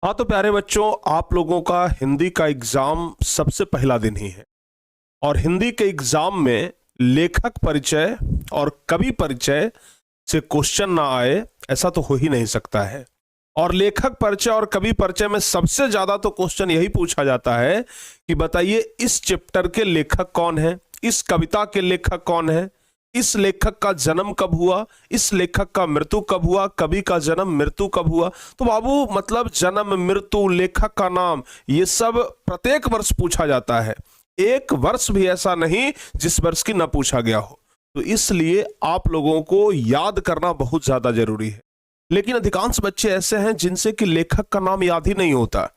हाँ तो प्यारे बच्चों, आप लोगों का हिंदी का एग्जाम सबसे पहला दिन ही है और हिंदी के एग्जाम में लेखक परिचय और कवि परिचय से क्वेश्चन ना आए ऐसा तो हो ही नहीं सकता है। और लेखक परिचय और कवि परिचय में सबसे ज्यादा तो क्वेश्चन यही पूछा जाता है कि बताइए इस चैप्टर के लेखक कौन है, इस कविता के लेखक कौन है, इस लेखक का जन्म कब हुआ, इस लेखक का मृत्यु कब हुआ, कवि का जन्म मृत्यु कब हुआ। तो बाबू मतलब जन्म मृत्यु लेखक का नाम ये सब प्रत्येक वर्ष पूछा जाता है, एक वर्ष भी ऐसा नहीं जिस वर्ष की न पूछा गया हो। तो इसलिए आप लोगों को याद करना बहुत ज्यादा जरूरी है। लेकिन अधिकांश बच्चे ऐसे हैं जिनसे कि लेखक का नाम याद ही नहीं होता,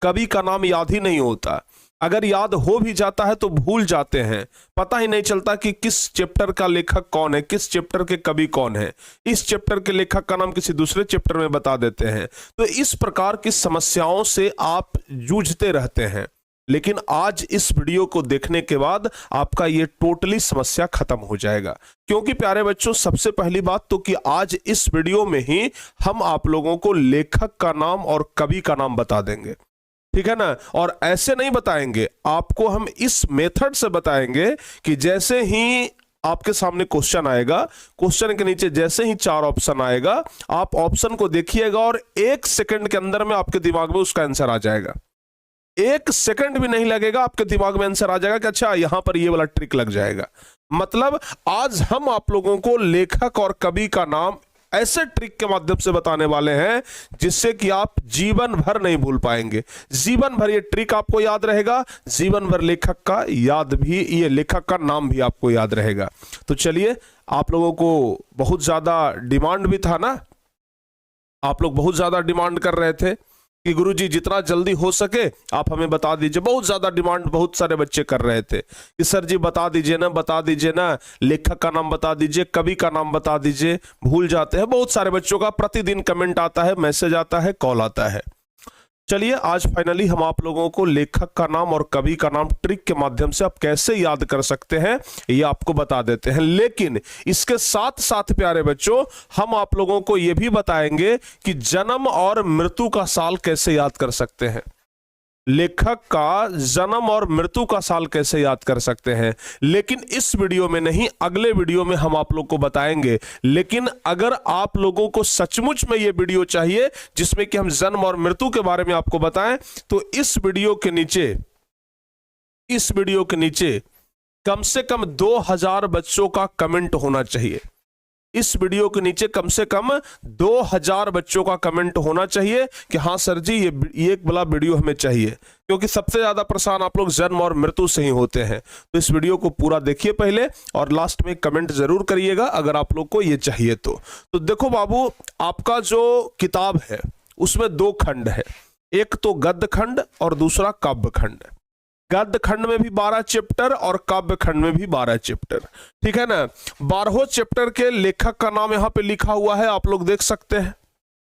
कवि का नाम याद ही नहीं होता, अगर याद हो भी जाता है तो भूल जाते हैं, पता ही नहीं चलता कि किस चैप्टर का लेखक कौन है, किस चैप्टर के कवि कौन है, इस चैप्टर के लेखक का नाम किसी दूसरे चैप्टर में बता देते हैं। तो इस प्रकार की समस्याओं से आप जूझते रहते हैं। लेकिन आज इस वीडियो को देखने के बाद आपका ये टोटली समस्या खत्म हो जाएगा। क्योंकि प्यारे बच्चों, सबसे पहली बात तो कि आज इस वीडियो में ही हम आप लोगों को लेखक का नाम और कवि का नाम बता देंगे, ठीक है ना। और ऐसे नहीं बताएंगे, आपको हम इस मेथड से बताएंगे कि जैसे ही आपके सामने क्वेश्चन आएगा, क्वेश्चन के नीचे जैसे ही 4 ऑप्शन आएगा, आप ऑप्शन को देखिएगा और 1 सेकंड के अंदर में आपके दिमाग में उसका आंसर आ जाएगा। 1 सेकंड भी नहीं लगेगा, आपके दिमाग में आंसर आ जाएगा कि अच्छा यहां पर ये वाला ट्रिक लग जाएगा। मतलब आज हम आप लोगों को लेखक और कवि का नाम ऐसे ट्रिक के माध्यम से बताने वाले हैं जिससे कि आप जीवन भर नहीं भूल पाएंगे। जीवन भर ये ट्रिक आपको याद रहेगा, जीवन भर लेखक का याद भी, ये लेखक का नाम भी आपको याद रहेगा। तो चलिए, आप लोगों को बहुत ज्यादा डिमांड भी था ना, आप लोग बहुत ज्यादा डिमांड कर रहे थे कि गुरुजी जितना जल्दी हो सके आप हमें बता दीजिए। बहुत ज्यादा डिमांड बहुत सारे बच्चे कर रहे थे कि सर जी बता दीजिए ना, बता दीजिए ना, लेखक का नाम बता दीजिए, कवि का नाम बता दीजिए, भूल जाते हैं। बहुत सारे बच्चों का प्रतिदिन कमेंट आता है, मैसेज आता है, कॉल आता है। चलिए, आज फाइनली हम आप लोगों को लेखक का नाम और कवि का नाम ट्रिक के माध्यम से आप कैसे याद कर सकते हैं ये आपको बता देते हैं। लेकिन इसके साथ साथ प्यारे बच्चों, हम आप लोगों को यह भी बताएंगे कि जन्म और मृत्यु का साल कैसे याद कर सकते हैं, लेखक का जन्म और मृत्यु का साल कैसे याद कर सकते हैं। लेकिन इस वीडियो में नहीं, अगले वीडियो में हम आप लोग को बताएंगे। लेकिन अगर आप लोगों को सचमुच में ये वीडियो चाहिए जिसमें कि हम जन्म और मृत्यु के बारे में आपको बताएं, तो इस वीडियो के नीचे कम से कम 2000 बच्चों का कमेंट होना चाहिए। इस वीडियो के नीचे कम से कम 2000 बच्चों का कमेंट होना चाहिए कि हाँ सर जी ये एक बड़ा वीडियो हमें चाहिए, क्योंकि सबसे ज्यादा परेशान आप लोग जन्म और मृत्यु से ही होते हैं। तो इस वीडियो को पूरा देखिए पहले और लास्ट में कमेंट जरूर करिएगा अगर आप लोग को ये चाहिए तो। देखो बाबू, आपका जो किताब है उसमें 2 खंड है, एक तो गद्य खंड और दूसरा काव्य खंड। गद्य खंड में भी 12 चैप्टर और काव्य खंड में भी 12 चैप्टर, ठीक है ना। 12 चैप्टर के लेखक का नाम यहां पे लिखा हुआ है, आप लोग देख सकते हैं।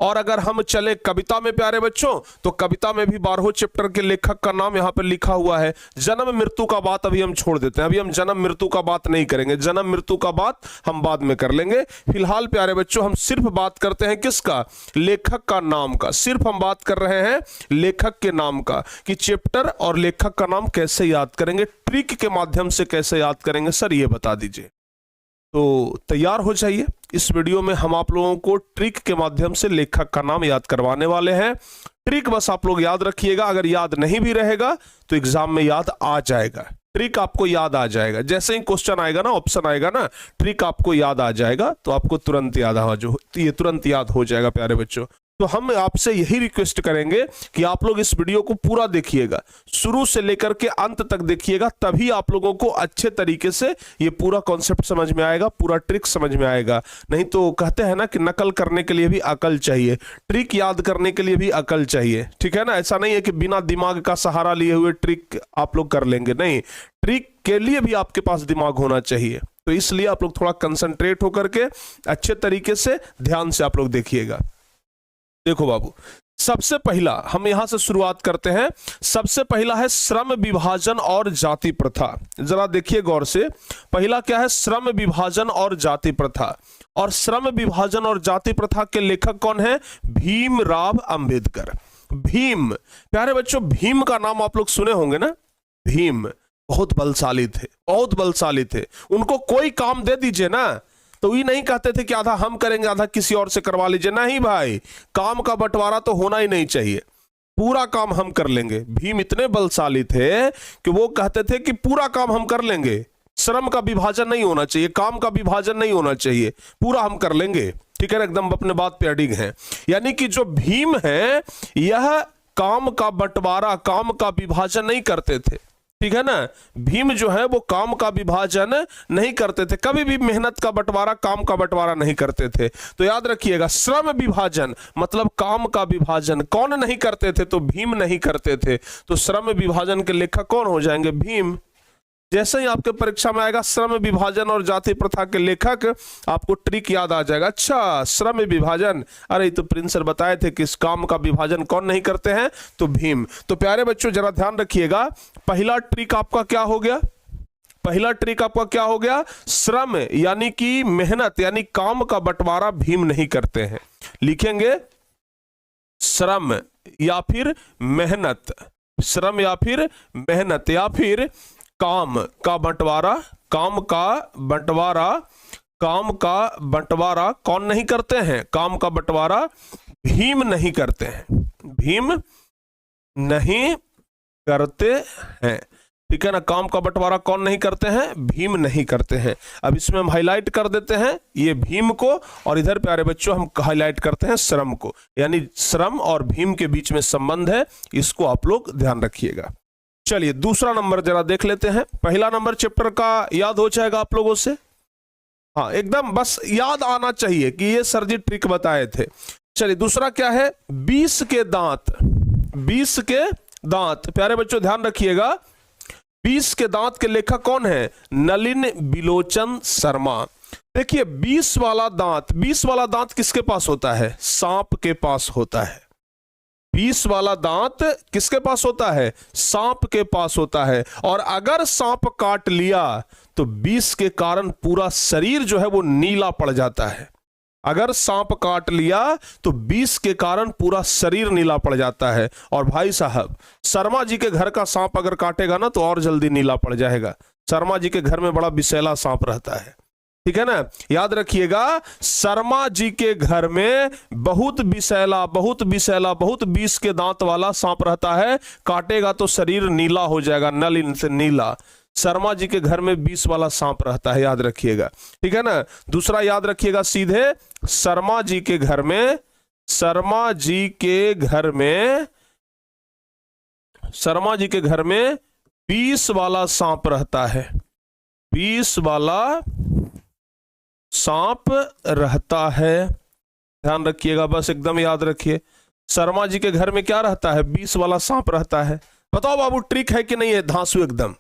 और अगर हम चले कविता में प्यारे बच्चों, तो कविता में भी 12 चैप्टर के लेखक का नाम यहां पे लिखा हुआ है। जन्म मृत्यु का बात अभी हम छोड़ देते हैं, अभी हम जन्म मृत्यु का बात नहीं करेंगे, जन्म मृत्यु का बात हम बाद में कर लेंगे। फिलहाल प्यारे बच्चों हम सिर्फ बात करते हैं किसका, लेखक का नाम का। सिर्फ हम बात कर रहे हैं लेखक के नाम का, कि चैप्टर और लेखक का नाम कैसे याद करेंगे, ट्रिक के माध्यम से कैसे याद करेंगे, सर ये बता दीजिए। तो तैयार हो जाइए, इस वीडियो में हम आप लोगों को ट्रिक के माध्यम से लेखक का नाम याद करवाने वाले हैं। ट्रिक बस आप लोग याद रखिएगा, अगर याद नहीं भी रहेगा तो एग्जाम में याद आ जाएगा, ट्रिक आपको याद आ जाएगा। जैसे ही क्वेश्चन आएगा ना, ऑप्शन आएगा ना, ट्रिक आपको याद आ जाएगा, तो आपको तुरंत याद ये तुरंत याद हो जाएगा प्यारे बच्चों। तो हम आपसे यही रिक्वेस्ट करेंगे कि आप लोग इस वीडियो को पूरा देखिएगा, शुरू से लेकर के अंत तक देखिएगा, तभी आप लोगों को अच्छे तरीके से ये पूरा कॉन्सेप्ट समझ में आएगा, पूरा ट्रिक समझ में आएगा। नहीं तो कहते हैं ना कि नकल करने के लिए भी अकल चाहिए, ट्रिक याद करने के लिए भी अकल चाहिए, ठीक है ना। ऐसा नहीं है कि बिना दिमाग का सहारा लिए हुए ट्रिक आप लोग कर लेंगे, नहीं, ट्रिक के लिए भी आपके पास दिमाग होना चाहिए। तो इसलिए आप लोग थोड़ा कंसंट्रेट होकर के अच्छे तरीके से ध्यान से आप लोग देखिएगा। देखो बाबू, सबसे पहला हम यहां से शुरुआत करते हैं। सबसे पहला है श्रम विभाजन और जाति प्रथा। जरा देखिए गौर से, पहला क्या है, श्रम विभाजन और जाति प्रथा। और श्रम विभाजन और जाति प्रथा के लेखक कौन है, भीमराव अंबेडकर। भीम, प्यारे बच्चों भीम का नाम आप लोग सुने होंगे ना। भीम बहुत बलशाली थे, बहुत बलशाली थे। उनको कोई काम दे दीजिए ना तो ये नहीं कहते थे कि आधा हम करेंगे आधा किसी और से करवा लीजिए, नहीं भाई, काम का बंटवारा तो होना ही नहीं चाहिए, पूरा काम हम कर लेंगे। भीम इतने बलशाली थे कि वो कहते थे कि पूरा काम हम कर लेंगे, श्रम का विभाजन नहीं होना चाहिए, काम का विभाजन नहीं होना चाहिए, पूरा हम कर लेंगे। ठीक है ना, एकदम अपने बात पे अडिग हैं। यानी कि जो भीम है यह काम का बंटवारा, काम का विभाजन नहीं करते थे। ठीक है ना, भीम जो है वो काम का विभाजन नहीं करते थे, कभी भी मेहनत का बंटवारा, काम का बंटवारा नहीं करते थे। तो याद रखिएगा, श्रम विभाजन मतलब काम का विभाजन कौन नहीं करते थे, तो भीम नहीं करते थे। तो श्रम विभाजन के लेखक कौन हो जाएंगे, भीम। जैसे ही आपके परीक्षा में आएगा श्रम विभाजन और जाति प्रथा के लेखक, आपको ट्रिक याद आ जाएगा। अच्छा, श्रम विभाजन, अरे तो प्रिंस सर बताए थे कि इस काम का विभाजन कौन नहीं करते हैं, तो भीम। तो प्यारे बच्चों जरा ध्यान रखिएगा, पहला ट्रिक आपका क्या हो गया, पहला ट्रिक आपका क्या हो गया, श्रम यानी कि मेहनत यानी काम का बंटवारा भीम नहीं करते हैं। लिखेंगे श्रम या फिर मेहनत, श्रम या फिर मेहनत या फिर काम का बंटवारा, काम का बंटवारा, काम का बंटवारा कौन नहीं करते हैं, काम का बंटवारा भीम नहीं करते हैं, भीम नहीं करते हैं। ठीक है ना, काम का बंटवारा कौन नहीं करते हैं, भीम नहीं करते हैं। अब इसमें हम हाईलाइट कर देते हैं ये भीम को, और इधर प्यारे बच्चों हम हाईलाइट करते हैं श्रम को, यानी श्रम और भीम के बीच में संबंध है, इसको आप लोग ध्यान रखिएगा। चलिए दूसरा नंबर जरा देख लेते हैं। पहला नंबर चैप्टर का याद हो जाएगा आप लोगों से, हाँ एकदम बस याद आना चाहिए कि ये सर जी ट्रिक बताए थे। चलिए दूसरा क्या है, 20 के दांत, 20 के दांत। प्यारे बच्चों ध्यान रखिएगा, 20 के दांत के लेखक कौन है, नलिन बिलोचन शर्मा। देखिए 20 वाला दांत, 20 वाला दांत किसके पास होता है, सांप के पास होता है। 20 वाला दांत किसके पास होता है, सांप के पास होता है। और अगर सांप काट लिया तो 20 के कारण पूरा शरीर जो है वो नीला पड़ जाता है। अगर सांप काट लिया तो 20 के कारण पूरा शरीर नीला पड़ जाता है। और भाई साहब शर्मा जी के घर का सांप अगर काटेगा ना तो और जल्दी नीला पड़ जाएगा। शर्मा जी के घर में बड़ा विषैला सांप रहता है, ठीक है ना, याद रखिएगा। शर्मा जी के घर में बहुत विषैला, बहुत विषैला, बहुत 20 के दांत वाला सांप रहता है, काटेगा तो शरीर नीला हो जाएगा, नलिन से नीला। शर्मा जी के घर में 20 वाला सांप रहता है, याद रखिएगा, ठीक है ना। दूसरा याद रखिएगा सीधे, शर्मा जी के घर में, शर्मा जी के घर में, शर्मा जी के घर में 20 वाला सांप रहता है, 20 वाला सांप रहता है। ध्यान रखिएगा, बस एकदम याद रखिए, शर्मा जी के घर में क्या रहता है, 20 वाला सांप रहता है। बताओ बाबू ट्रिक है कि नहीं है, धांसू एकदम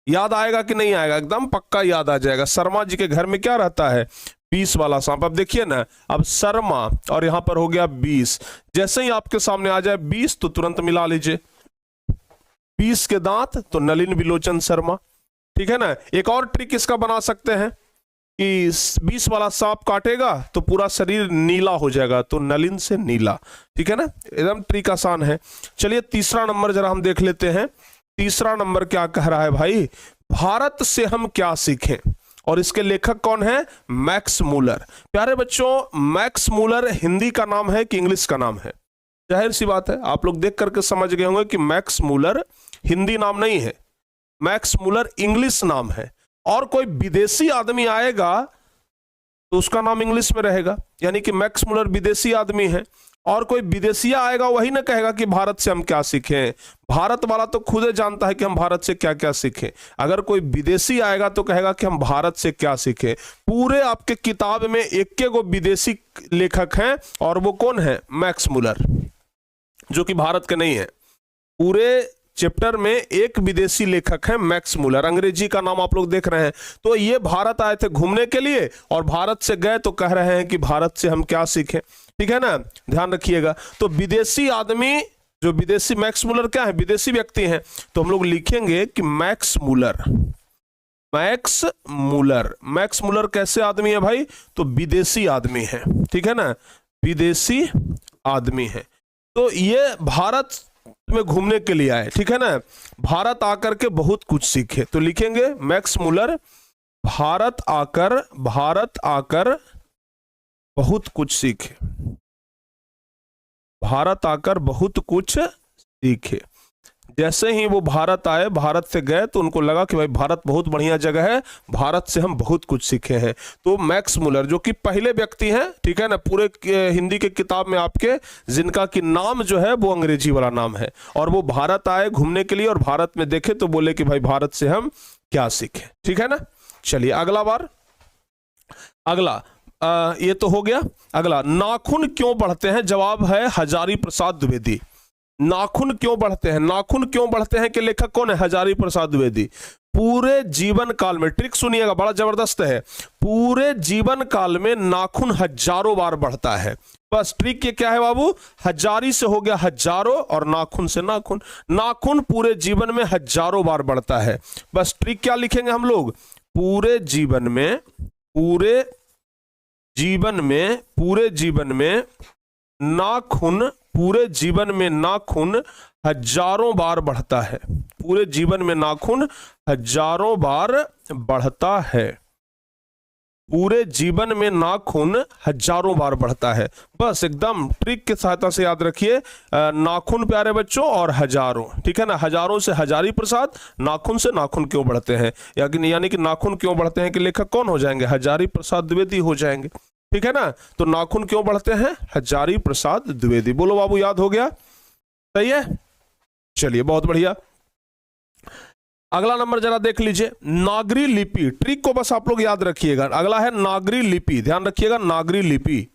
याद आएगा कि नहीं आएगा, एकदम पक्का याद आ जाएगा। शर्मा जी के घर में क्या रहता है, 20 वाला सांप। अब देखिए ना, अब शर्मा और यहां पर हो गया 20, जैसे ही आपके सामने आ जाए 20 तो तुरंत मिला लीजिए, 20 के दांत तो नलिन बिलोचन शर्मा, ठीक है ना। एक और ट्रिक इसका बना सकते हैं कि 20 वाला सांप काटेगा तो पूरा शरीर नीला हो जाएगा, तो नलिन से नीला, ठीक है ना, एकदम ट्रिक आसान है। चलिए तीसरा नंबर जरा हम देख लेते हैं। तीसरा नंबर क्या कह रहा है भाई, भारत से हम क्या सीखें, और इसके लेखक कौन है, मैक्स मूलर। प्यारे बच्चों मैक्स मूलर हिंदी का नाम है कि इंग्लिश का नाम है, जाहिर सी बात है आप लोग देख करके समझ गए होंगे कि मैक्स मूलर हिंदी नाम नहीं है, मैक्स मूलर इंग्लिश नाम है। और कोई विदेशी आदमी आएगा तो उसका नाम इंग्लिश में रहेगा, यानी कि मैक्स मूलर विदेशी आदमी है। और कोई विदेशिया आएगा वही ना कहेगा कि भारत से हम क्या सीखें, भारत वाला तो खुद ही जानता है कि हम भारत से क्या क्या सीखें। अगर कोई विदेशी आएगा तो कहेगा कि हम भारत से क्या सीखें। पूरे आपके किताब में एक गो विदेशी लेखक हैं, और वो कौन है, मैक्स मूलर, जो कि भारत के नहीं है। पूरे चैप्टर में एक विदेशी लेखक है मैक्स मूलर, अंग्रेजी का नाम आप लोग देख रहे हैं। तो ये भारत आए थे घूमने के लिए, और भारत से गए तो कह रहे हैं कि भारत से हम क्या सीखें, ठीक है ना, ध्यान रखिएगा। तो विदेशी आदमी, जो विदेशी मैक्स मूलर क्या है, विदेशी व्यक्ति हैं, तो हम लोग लिखेंगे कि Max Muller, Max Muller. Max Muller कैसे आदमी है भाई, तो विदेशी आदमी है, ठीक है ना, विदेशी आदमी है। तो ये भारत में घूमने के लिए आए, ठीक है ना, भारत आकर के बहुत कुछ सीखे। तो लिखेंगे मैक्स मुलर भारत आकर बहुत कुछ सीखे, भारत आकर बहुत कुछ सीखे। जैसे ही वो भारत आए, भारत से गए, तो उनको लगा कि भाई भारत बहुत बढ़िया जगह है, भारत से हम बहुत कुछ सीखे हैं। तो मैक्स मुलर जो कि पहले व्यक्ति हैं, ठीक है ना, पूरे हिंदी के किताब में आपके, जिनका कि नाम जो है वो अंग्रेजी वाला नाम है, और वो भारत आए घूमने के लिए और भारत में देखे तो बोले कि भाई भारत से हम क्या सीखे, ठीक है ना। चलिए अगला बार, अगला ये तो हो गया। अगला, नाखून क्यों बढ़ते हैं? जवाब है हजारी प्रसाद द्विवेदी। नाखून क्यों बढ़ते हैं? नाखून क्यों बढ़ते हैं के लेखक कौन है? हजारी प्रसाद द्विवेदी। पूरे जीवन काल में, ट्रिक सुनिएगा बड़ा जबरदस्त है, पूरे जीवन काल में नाखून हजारों बार बढ़ता है। बस ट्रिक ये क्या है बाबू, हजारी से हो गया हजारों और नाखून से नाखून, नाखून पूरे जीवन में हजारों बार बढ़ता है। बस ट्रिक क्या लिखेंगे हम लोग, पूरे जीवन में, पूरे जीवन में नाखून, पूरे जीवन में नाखून हजारों बार बढ़ता है, पूरे जीवन में नाखून हजारों बार बढ़ता है, पूरे जीवन में नाखून हजारों बार बढ़ता है। बस एकदम ट्रिक की सहायता से याद रखिए, नाखून प्यारे बच्चों और हजारों, ठीक है ना, हजारों से हजारी प्रसाद, नाखून से नाखून क्यों बढ़ते हैं, यानी कि नाखून क्यों बढ़ते हैं कि लेखक कौन हो जाएंगे, हजारी प्रसाद द्विवेदी हो जाएंगे, ठीक है ना। तो नाखून क्यों बढ़ते हैं, हजारी प्रसाद द्विवेदी। बोलो बाबू, याद हो गया, सही है। चलिए बहुत बढ़िया। अगला नंबर जरा देख लीजिए, नागरी लिपि। ट्रिक को बस आप लोग याद रखिएगा। अगला है नागरी लिपि, ध्यान रखिएगा, नागरी लिपि।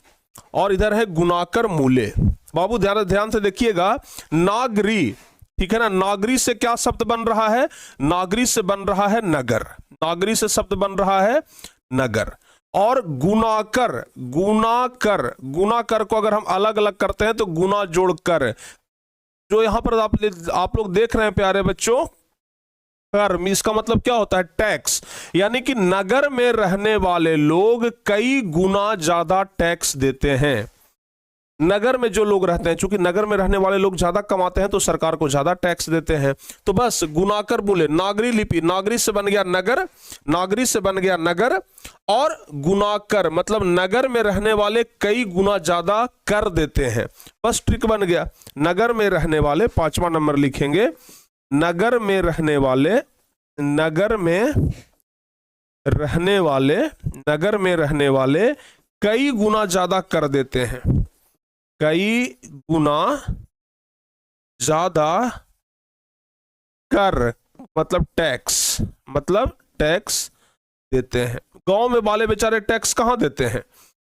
और इधर है गुणाकर मूले। बाबू ध्यान से देखिएगा, नागरी, ठीक है ना, नागरी से क्या शब्द बन रहा है, नागरी से बन रहा है नगर, नागरी से शब्द बन रहा है नगर। और गुणाकर, गुणाकर को अगर हम अलग अलग करते हैं तो गुना जोड़कर, जो यहां पर आप लोग देख रहे हैं प्यारे बच्चों, कर, इसका मतलब क्या होता है, टैक्स। यानी कि नगर में रहने वाले लोग कई गुना ज्यादा टैक्स देते हैं। नगर में जो लोग रहते हैं, चूंकि नगर में रहने वाले लोग ज्यादा कमाते हैं तो सरकार को ज्यादा टैक्स देते हैं। तो बस गुणाकर बोले, नागरी लिपि, नागरी से बन गया नगर, नागरी से बन गया नगर, और गुणाकर मतलब नगर में रहने वाले कई गुना ज्यादा कर देते हैं। बस ट्रिक बन गया, नगर में रहने वाले, 5वां नंबर लिखेंगे, नगर में रहने वाले, नगर में रहने वाले, नगर में रहने वाले कई गुना ज्यादा कर देते हैं, कई गुना ज्यादा कर मतलब टैक्स, मतलब टैक्स देते हैं। गांव में वाले बेचारे टैक्स कहां देते हैं?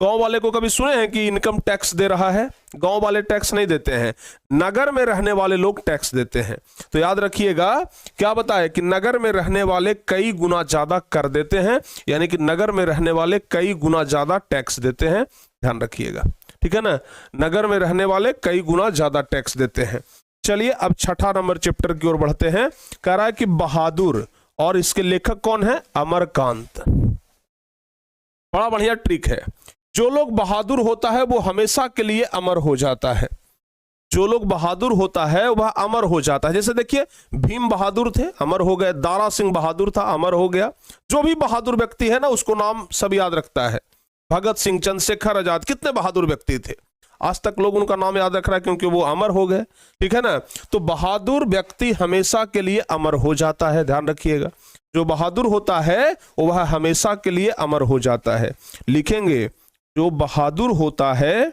गांव वाले को कभी सुने हैं कि इनकम टैक्स दे रहा है? गांव वाले टैक्स नहीं देते हैं, नगर में रहने वाले लोग टैक्स देते हैं। तो याद रखिएगा, क्या बताए कि नगर में रहने वाले कई गुना ज्यादा कर देते हैं, यानी कि नगर में रहने वाले कई गुना ज्यादा टैक्स देते हैं, ध्यान रखिएगा, ठीक है ना, नगर में रहने वाले कई गुना ज्यादा टैक्स देते हैं। चलिए अब 6ठा नंबर चैप्टर की ओर बढ़ते हैं। कह रहा है कि बहादुर, और इसके लेखक कौन है, अमरकांत। बड़ा बढ़िया ट्रिक है, जो लोग बहादुर होता है वो हमेशा के लिए अमर हो जाता है, जो लोग बहादुर होता है वह अमर हो जाता है। जैसे देखिए, भीम बहादुर थे, अमर हो गए, दारा सिंह बहादुर था, अमर हो गया। जो भी बहादुर व्यक्ति है ना, उसको नाम सब याद रखता है। भगत सिंह, चंद्रशेखर आजाद, कितने बहादुर व्यक्ति थे, आज तक लोग उनका नाम याद रख रहा है क्योंकि वो अमर हो गए, ठीक है ना। तो बहादुर व्यक्ति हमेशा के लिए अमर हो जाता है, ध्यान रखिएगा, जो बहादुर होता है वह हमेशा के लिए अमर हो जाता है। लिखेंगे, जो बहादुर होता है,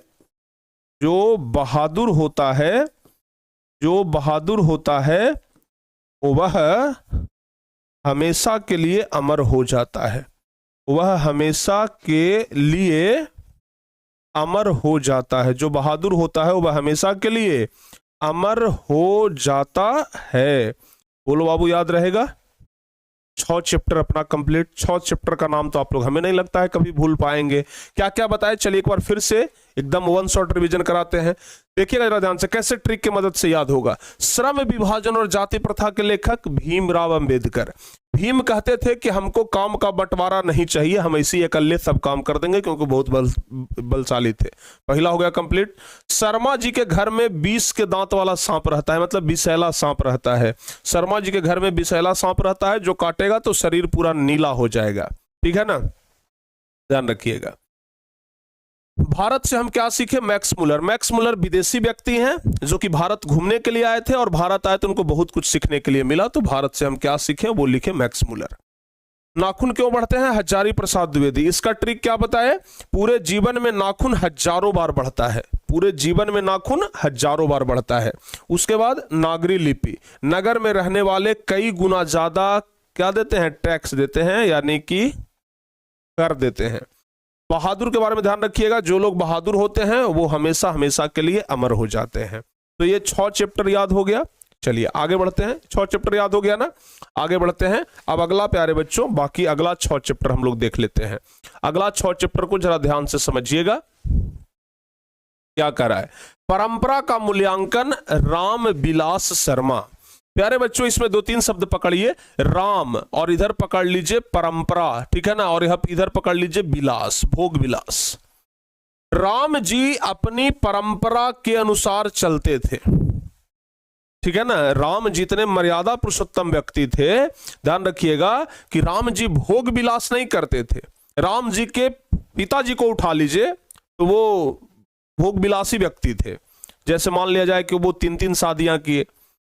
जो बहादुर होता है, जो बहादुर होता है वह हमेशा के लिए अमर हो जाता है, वह हमेशा के लिए अमर हो जाता है। जो बहादुर होता है वह हमेशा के लिए अमर हो जाता है। बोलो बाबू, याद रहेगा। 6 चैप्टर अपना कंप्लीट। 6 चैप्टर का नाम तो आप लोग, हमें नहीं लगता है कभी भूल पाएंगे। क्या क्या बताए, चलिए एक बार फिर से एकदम वन शॉट रिवीजन कराते हैं। देखिएगा जरा ध्यान से, कैसे ट्रिक की मदद से याद होगा। श्रम विभाजन और जाति प्रथा के लेखक भीमराव अंबेडकर। भीम कहते थे कि हमको काम का बंटवारा नहीं चाहिए, हम ऐसे ही अकेले सब काम कर देंगे, क्योंकि बहुत बलशाली थे। पहला हो गया कंप्लीट। शर्मा जी के घर में 20 के दांत वाला सांप रहता है, मतलब विषैला सांप रहता है। शर्मा जी के घर में विषैला सांप रहता है, जो काटेगा तो शरीर पूरा नीला हो जाएगा। ठीक है ना, ध्यान रखिएगा। भारत से हम क्या सीखे? Max Muller. मैक्स मुलर विदेशी व्यक्ति हैं जो कि भारत घूमने के लिए आए थे, और भारत आए तो उनको बहुत कुछ सीखने के लिए मिला, तो भारत से हम क्या सीखे वो लिखे मैक्स मुलर। नाखून क्यों बढ़ते हैं? हजारी प्रसाद द्विवेदी। इसका ट्रिक क्या बताए? पूरे जीवन में नाखून हजारों बार बढ़ता है, पूरे जीवन में नाखून हजारों बार बढ़ता है। उसके बाद नागरी लिपि, नगर में रहने वाले कई गुना ज्यादा क्या देते हैं? टैक्स देते हैं, यानी कि कर देते हैं। बहादुर के बारे में ध्यान रखिएगा, जो लोग बहादुर होते हैं वो हमेशा हमेशा के लिए अमर हो जाते हैं। तो ये 6 चैप्टर याद हो गया। चलिए आगे बढ़ते हैं। 6 चैप्टर याद हो गया ना, आगे बढ़ते हैं। अब अगला प्यारे बच्चों, बाकी अगला 6 चैप्टर हम लोग देख लेते हैं। अगला 6 चैप्टर को जरा ध्यान से समझिएगा क्या कर रहा है। परंपरा का मूल्यांकन, राम विलास शर्मा। प्यारे बच्चों इसमें 2-3 शब्द पकड़िए, राम और इधर पकड़ लीजिए परंपरा, ठीक है ना, और इधर पकड़ लीजिए विलास, भोग विलास। राम जी अपनी परंपरा के अनुसार चलते थे, ठीक है ना। राम जितने मर्यादा पुरुषोत्तम व्यक्ति थे, ध्यान रखिएगा कि राम जी भोग विलास नहीं करते थे। राम जी के पिताजी को उठा लीजिए तो वो भोग विलासी व्यक्ति थे, जैसे मान लिया जाए कि वो 3-3 शादियां किए,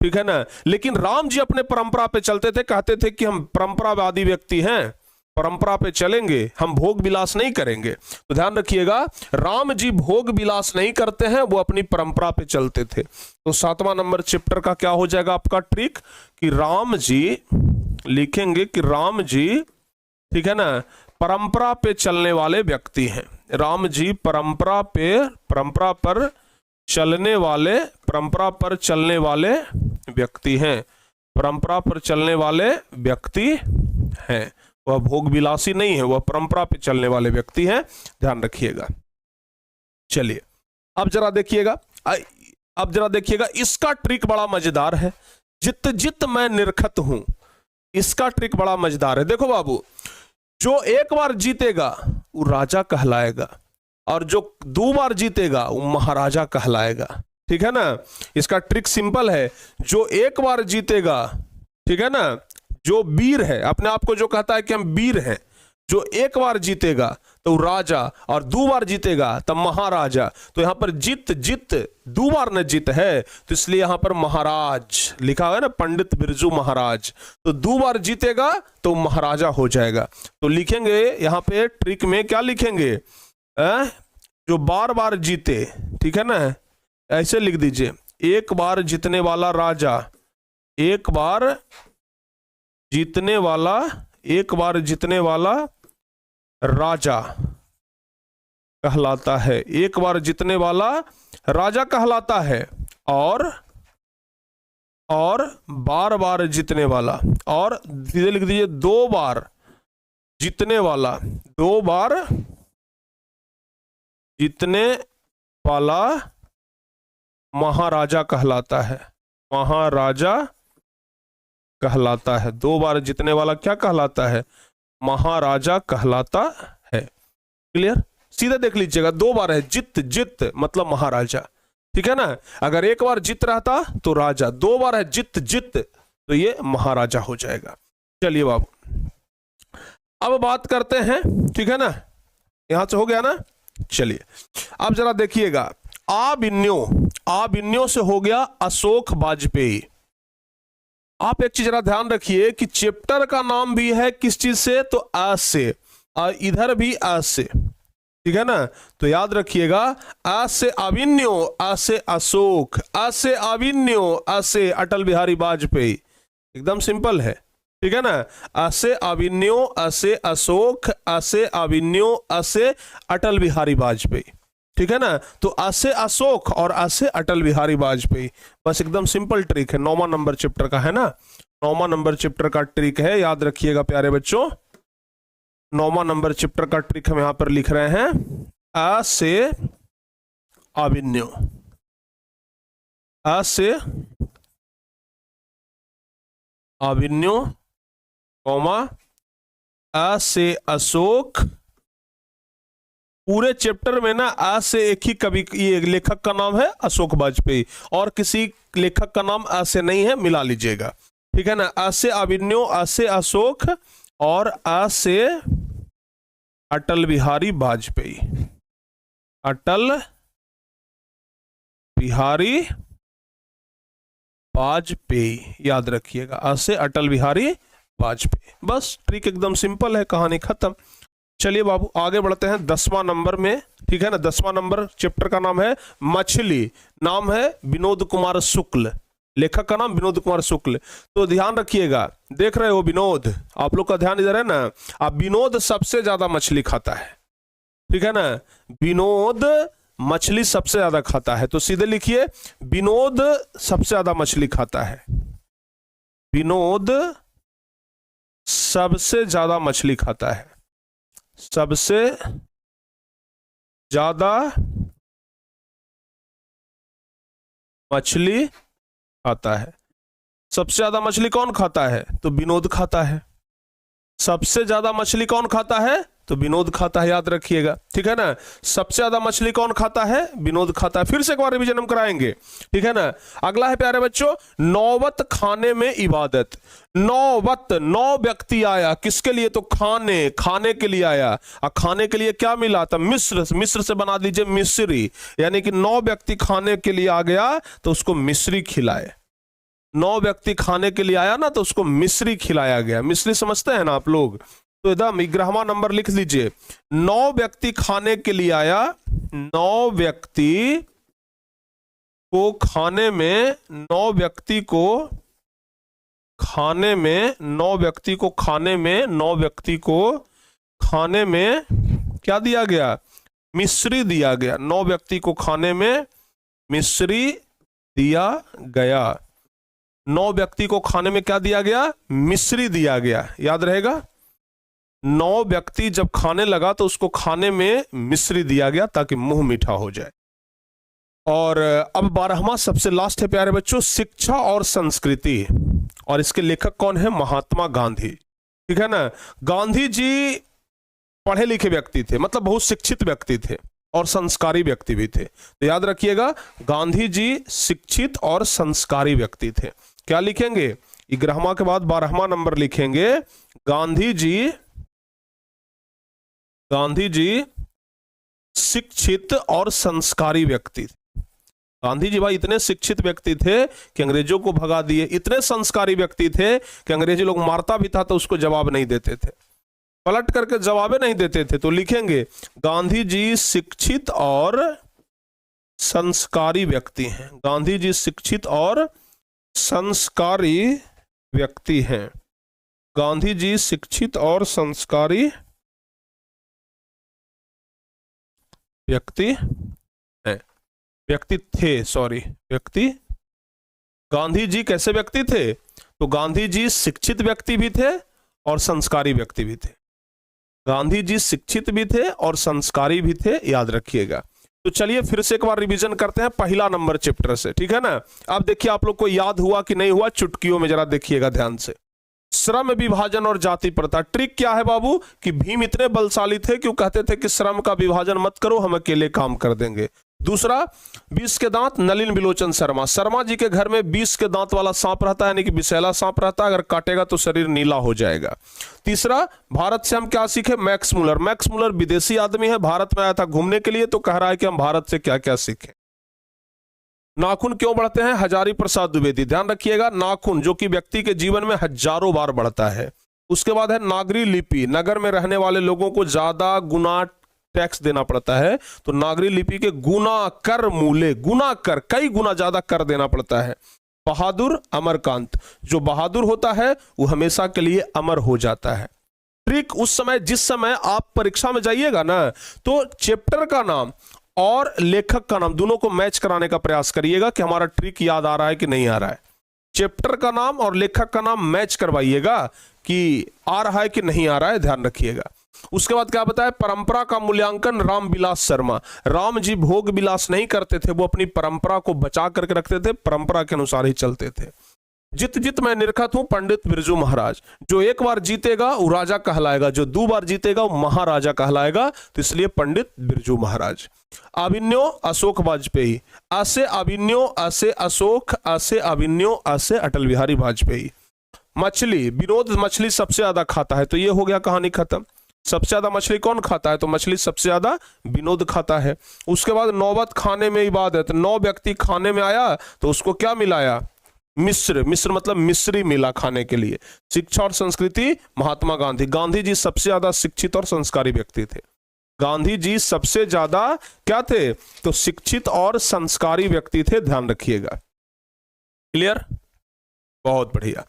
ठीक है ना। लेकिन राम जी अपने परंपरा पे चलते थे, कहते थे कि हम परंपरावादी व्यक्ति हैं, परंपरा पे चलेंगे, हम भोग विलास नहीं करेंगे। तो ध्यान रखिएगा, राम जी भोग विलास नहीं करते हैं, वो अपनी परंपरा पे चलते थे। तो 7वां नंबर चैप्टर का क्या हो जाएगा आपका ट्रिक, कि राम जी लिखेंगे कि राम जी, ठीक है ना, परंपरा पे चलने वाले व्यक्ति हैं। राम जी परंपरा पर चलने वाले व्यक्ति हैं, परंपरा पर चलने वाले व्यक्ति हैं। वह भोग विलासी नहीं है, वह परंपरा पे चलने वाले व्यक्ति हैं, ध्यान रखिएगा। चलिए अब जरा देखिएगा, इसका ट्रिक बड़ा मजेदार है। जित जित मैं निरखत हूं, इसका ट्रिक बड़ा मजेदार है। देखो बाबू, जो एक बार जीतेगा वो राजा कहलाएगा, और जो 2 बार जीतेगा वो महाराजा कहलाएगा, ठीक है ना। इसका ट्रिक सिंपल है, जो एक बार जीतेगा, ठीक है ना, जो वीर है, अपने आप को जो कहता है कि हम वीर हैं, जो एक बार जीतेगा तो राजा, और 2 बार जीतेगा तब महाराजा। तो यहां पर जित 2 बार न जीत है, तो इसलिए यहां पर महाराज लिखा हुआ है ना, पंडित बिरजू महाराज। तो 2 बार जीतेगा तो महाराजा हो जाएगा। तो लिखेंगे यहां पे ट्रिक में क्या लिखेंगे, जो बार बार जीते, ठीक है ना, ऐसे लिख दीजिए, एक बार जीतने वाला राजा, एक बार जीतने वाला राजा कहलाता है, एक बार जीतने वाला राजा कहलाता है, और बार बार जीतने वाला, और सीधे लिख दीजिए 2 बार जीतने वाला, 2 बार जीतने वाला महाराजा कहलाता है, महाराजा कहलाता है। 2 बार जीतने वाला क्या कहलाता है? महाराजा कहलाता है। क्लियर? सीधा देख लीजिएगा, 2 बार है, जित मतलब महाराजा, ठीक है ना। अगर एक बार जीत रहता तो राजा, 2 बार है जित तो ये महाराजा हो जाएगा। चलिए बाबू अब बात करते हैं, ठीक है ना, यहां से हो गया ना। चलिए अब जरा देखिएगा, आबिन्यो से हो गया अशोक वाजपेयी। आप एक चीज जरा ध्यान रखिए कि चैप्टर का नाम भी है किस चीज से, तो अ से, और इधर भी अ से, ठीक है ना। तो याद रखिएगा, अ से अभिन्यो, अ से अशोक, अ से अभिन्यो, अ से अटल बिहारी वाजपेयी। एकदम सिंपल है, ठीक है ना। अ से अभिन्यो, अ से अशोक, अ से अभिन्यो, अ से अटल बिहारी वाजपेयी, ठीक है ना। तो अ से अशोक और अ से अटल बिहारी वाजपेयी, बस एकदम सिंपल ट्रिक है, 9वां नंबर चैप्टर का है ना, 9वां नंबर चैप्टर का ट्रिक है, याद रखिएगा प्यारे बच्चों। 9वां नंबर चैप्टर का ट्रिक हम यहां पर लिख रहे हैं, अ से अभिन्यो, अ से अभिन्यो, कॉमा अ से अशोक। पूरे चैप्टर में ना अ से एक ही कवि, ये लेखक का नाम है अशोक वाजपेयी, और किसी लेखक का नाम अ से नहीं है, मिला लीजिएगा, ठीक है ना। अ से अभिनव, अ से अशोक और अ से अटल बिहारी वाजपेयी। अटल बिहारी वाजपेयी याद रखिएगा, अ से अटल बिहारी वाजपेयी। बस ट्रिक एकदम सिंपल है, कहानी खत्म। चलिए बाबू आगे बढ़ते हैं 10वां नंबर में, ठीक है ना। 10वां नंबर चैप्टर का नाम है मछली, नाम है विनोद कुमार शुक्ल, लेखक का नाम विनोद कुमार शुक्ल। तो ध्यान रखिएगा, देख रहे हो विनोद, आप लोग का ध्यान इधर है ना। अब विनोद सबसे ज्यादा मछली खाता है, ठीक है ना। विनोद मछली सबसे ज्यादा खाता है, तो सीधे लिखिए विनोद सबसे ज्यादा मछली खाता है। विनोद सबसे ज्यादा मछली खाता है, सबसे ज्यादा मछली खाता है। सबसे ज्यादा मछली कौन खाता है? तो विनोद खाता है। सबसे ज्यादा मछली कौन खाता है? तो विनोद खाता है, याद रखिएगा, ठीक है ना। सबसे ज्यादा मछली कौन खाता है? विनोद खाता है। फिर से एक बार रिवीजन हम कराएंगे, ठीक है ना। अगला है प्यारे बच्चों, नौबत खाने में इबादत। नौबत, 9 व्यक्ति आया, किसके लिए? तो खाने के लिए आया। और खाने के लिए क्या मिला? तो मिस्र से बना दीजिए मिस्री, यानी कि 9 व्यक्ति खाने के लिए आ गया तो उसको मिस्री खिलाए। 9 व्यक्ति खाने के लिए आया ना, तो उसको मिस्री खिलाया गया। मिस्री समझते हैं ना आप लोग? तो एकदम 11वां नंबर लिख लीजिए, 9 व्यक्ति खाने के लिए आया, 9 व्यक्ति को खाने में, 9 व्यक्ति को खाने में, 9 व्यक्ति को खाने में, 9 व्यक्ति को खाने में क्या दिया गया? मिस्री दिया गया। 9 व्यक्ति को खाने में मिस्री दिया गया। 9 व्यक्ति को खाने में क्या दिया गया? मिस्री दिया गया, याद रहेगा। 9 व्यक्ति जब खाने लगा तो उसको खाने में मिस्री दिया गया ताकि मुंह मीठा हो जाए। और अब 12वां सबसे लास्ट है प्यारे बच्चों, शिक्षा और संस्कृति, और इसके लेखक कौन है? महात्मा गांधी, ठीक है ना। गांधी जी पढ़े लिखे व्यक्ति थे, मतलब बहुत शिक्षित व्यक्ति थे और संस्कारी व्यक्ति भी थे। तो याद रखिएगा, गांधी जी शिक्षित और संस्कारी व्यक्ति थे। क्या लिखेंगे? 11वां के बाद 12वां नंबर लिखेंगे, गांधी जी शिक्षित और संस्कारी व्यक्ति थे। गांधी जी भाई इतने शिक्षित व्यक्ति थे कि अंग्रेजों को भगा दिए, इतने संस्कारी व्यक्ति थे कि अंग्रेजी लोग मारता भी था तो उसको जवाब नहीं देते थे, पलट करके जवाबे नहीं देते थे। तो लिखेंगे गांधी जी शिक्षित और संस्कारी व्यक्ति हैं। गांधी जी शिक्षित और संस्कारी व्यक्ति हैं। गांधी जी शिक्षित और संस्कारी व्यक्ति हैं, व्यक्ति थे, सॉरी व्यक्ति। गांधी जी कैसे व्यक्ति थे? तो गांधी जी शिक्षित व्यक्ति भी थे और संस्कारी व्यक्ति भी थे। गांधी जी शिक्षित भी थे और संस्कारी भी थे, याद रखिएगा। तो चलिए फिर से एक बार रिवीजन करते हैं पहला नंबर चैप्टर से, ठीक है ना। अब देखिए आप लोग को याद हुआ कि नहीं हुआ, चुटकियों में जरा देखिएगा ध्यान से। श्रम विभाजन और जाति प्रथा। ट्रिक क्या है बाबू? कि भीम इतने बलशाली थे कि वो कहते थे कि श्रम का विभाजन मत करो, हम अकेले काम कर देंगे। दूसरा, 20 के दांत नलिन बिलोचन शर्मा। शर्मा जी के घर में 20 के दांत वाला सांप रहता है, यानी कि विषैला सांप रहता है, अगर काटेगा तो शरीर नीला हो जाएगा। तीसरा, भारत से हम क्या सीखे? Max Muller. मैक्स मुलर विदेशी आदमी है, भारत में आया था घूमने के लिए, तो कह रहा है कि हम भारत से क्या क्या सीखें। नाखून क्यों बढ़ते हैं? हजारी प्रसाद द्विवेदी। ध्यान रखिएगा, नाखून जो कि व्यक्ति के जीवन में हजारों बार बढ़ता है। उसके बाद है नागरी लिपि। नगर में रहने वाले लोगों को ज्यादा गुना टैक्स देना पड़ता है, तो नागरी लिपि के गुना कर मूले, गुना कर, कई गुना ज्यादा कर देना पड़ता है। बहादुर अमरकांत, जो बहादुर होता है वो हमेशा के लिए अमर हो जाता है। ट्रिक उस समय, जिस समय आप परीक्षा में जाइएगा ना, तो चैप्टर का नाम और लेखक का नाम दोनों को मैच कराने का प्रयास करिएगा कि हमारा ट्रिक याद आ रहा है कि नहीं आ रहा है। चैप्टर का नाम और लेखक का नाम मैच करवाइएगा कि आ रहा है कि नहीं आ रहा है, ध्यान रखिएगा। उसके बाद क्या बताया? परंपरा का मूल्यांकन रामविलास शर्मा। राम जी भोग विलास नहीं करते थे, वो अपनी परंपरा को बचा करके रखते थे, परंपरा के अनुसार ही चलते थे। जित जित मैं निरखत हूं पंडित बिरजू महाराज। जो एक बार जीतेगा वो राजा कहलाएगा, जो दो बार जीतेगा वो महाराजा कहलाएगा, तो इसलिए पंडित बिरजू महाराज। अभिन्यो अशोक वाजपेयी, असे अभिन्यो असे अशोक असे अभिन्यो असे अटल बिहारी वाजपेयी। मछली, विनोद मछली सबसे ज्यादा खाता है, तो ये हो गया कहानी खत्म। सबसे ज्यादा मछली कौन खाता है, तो मछली सबसे ज्यादा विनोद खाता है। उसके बाद नौबत खाने में इबादत, 9 व्यक्ति खाने में आया तो उसको क्या मिलाया, मिश्र। मिश्र मतलब मिश्री मिला खाने के लिए। शिक्षा और संस्कृति महात्मा गांधी, गांधी जी सबसे ज्यादा शिक्षित और संस्कारी व्यक्ति थे। गांधी जी सबसे ज्यादा क्या थे, तो शिक्षित और संस्कारी व्यक्ति थे, ध्यान रखिएगा। क्लियर, बहुत बढ़िया।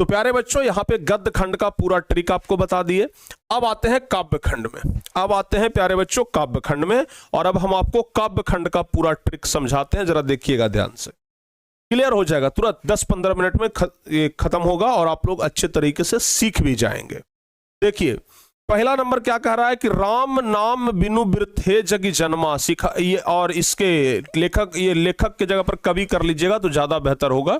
तो प्यारे बच्चों यहां पे गद्य खंड का पूरा ट्रिक आपको बता दिए। अब आते हैं काव्य खंड में, अब आते हैं प्यारे बच्चों काव्य खंड में, और अब हम आपको काव्य खंड का पूरा ट्रिक समझाते हैं, जरा देखिएगा ध्यान से। क्लियर हो जाएगा तुरंत, 10-15 मिनट में खत्म होगा और आप लोग अच्छे तरीके से सीख भी जाएंगे। देखिए पहला नंबर क्या कह रहा है कि राम नाम बिनु बिरथे जग जन्मा सिखा, ये और इसके लेखक, ये लेखक के जगह पर कवि कर लीजिएगा तो ज्यादा बेहतर होगा।